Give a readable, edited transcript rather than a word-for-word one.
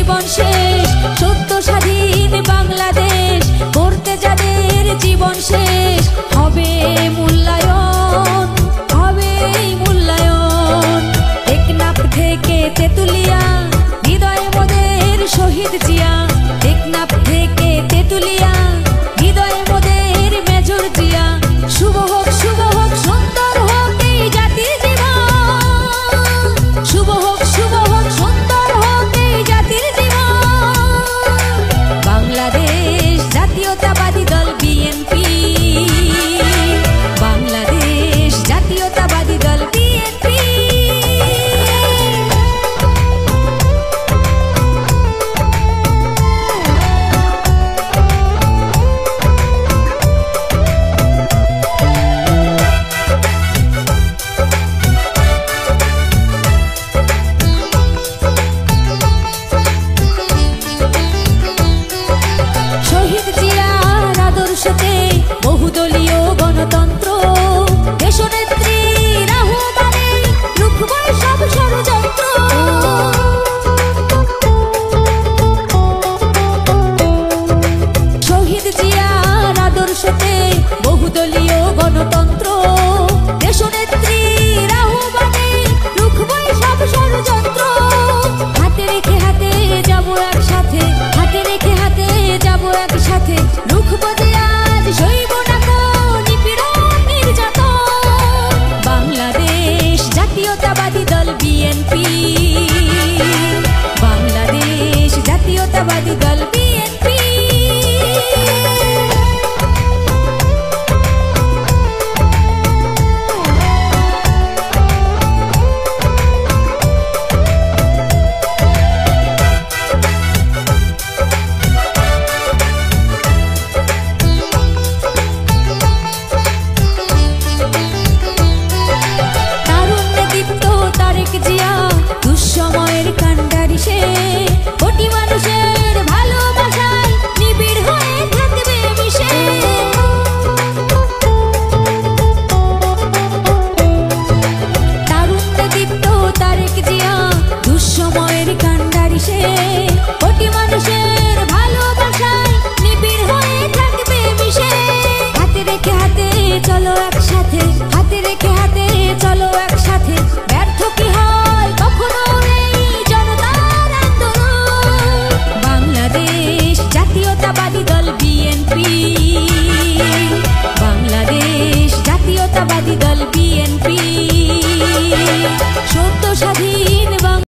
জীবন শেষ, সত্য স্বাধীন বাংলাদেশ করতে যাদের জীবন শেষ, হবে মূল্যায়ন, হবে মূল্যায়ন। টেকনাফ থেকে তেতুলিয়া, হৃদয় মোদের শহীদ জিয়া। টেকনাফ থেকে তেতুলিয়া, হৃদয় মোদের মেজর জিয়া। শুভ হোক, শুভ হোক, সুন্দর হোক এই জাতির জীবন। শুভ হোক, শুভ হোক, সুন্দর হোক এই জাতির জীবন। বাংলাদেশ জাতীয়তাবাদী দল বিএনপি, বাংলাদেশ জাতীয়তাবাদী দল বিএনপি। বহুদলীয় গণতন্ত্র, দেশনেত্রীর আহ্বানে রুখবই সব ষড়যন্ত্র। শহীদ জিয়ার আদর্শতে বহুদলীয় গণতন্ত্র, দেশনেত্রীর আহ্বানে রুখবই সব ষড়যন্ত্র। হাতে রেখে হাতে যাবো একসাথে, হাতে রেখে হাতে যাবো একসাথে, রুখবো যে আজ সইব না কো নিপীড়ন নির্যাতন। বাংলাদেশ জাতীয়তাবাদী দল বিএনপি, বাংলাদেশ জাতীয়তাবাদী দল বিএনপি। দুঃসময়ের কান্ডারি সে, কোটি মানুষের ভালোবাসায় নিবিড় হয়ে থাকবে মিশে। তারুণ্যে দীপ্ত তারেক জিয়া, দুঃসময়ের কান্ডারি সে, কোটি মানুষের ভালোবাসায় নিবিড় হয়ে থাকবে মিশে। হাতে রেখে হাতে চলো একসাথে, হাতে রেখে হাতে চলো একসাথে, ব্যর্থ কি হয় কখনো এই জনতার আন্দোলন। বাংলাদেশ জাতীয়তাবাদী দল বিএনপি, বাংলাদেশ জাতীয়তাবাদী দল বিএনপি। সত্য স্বাধীন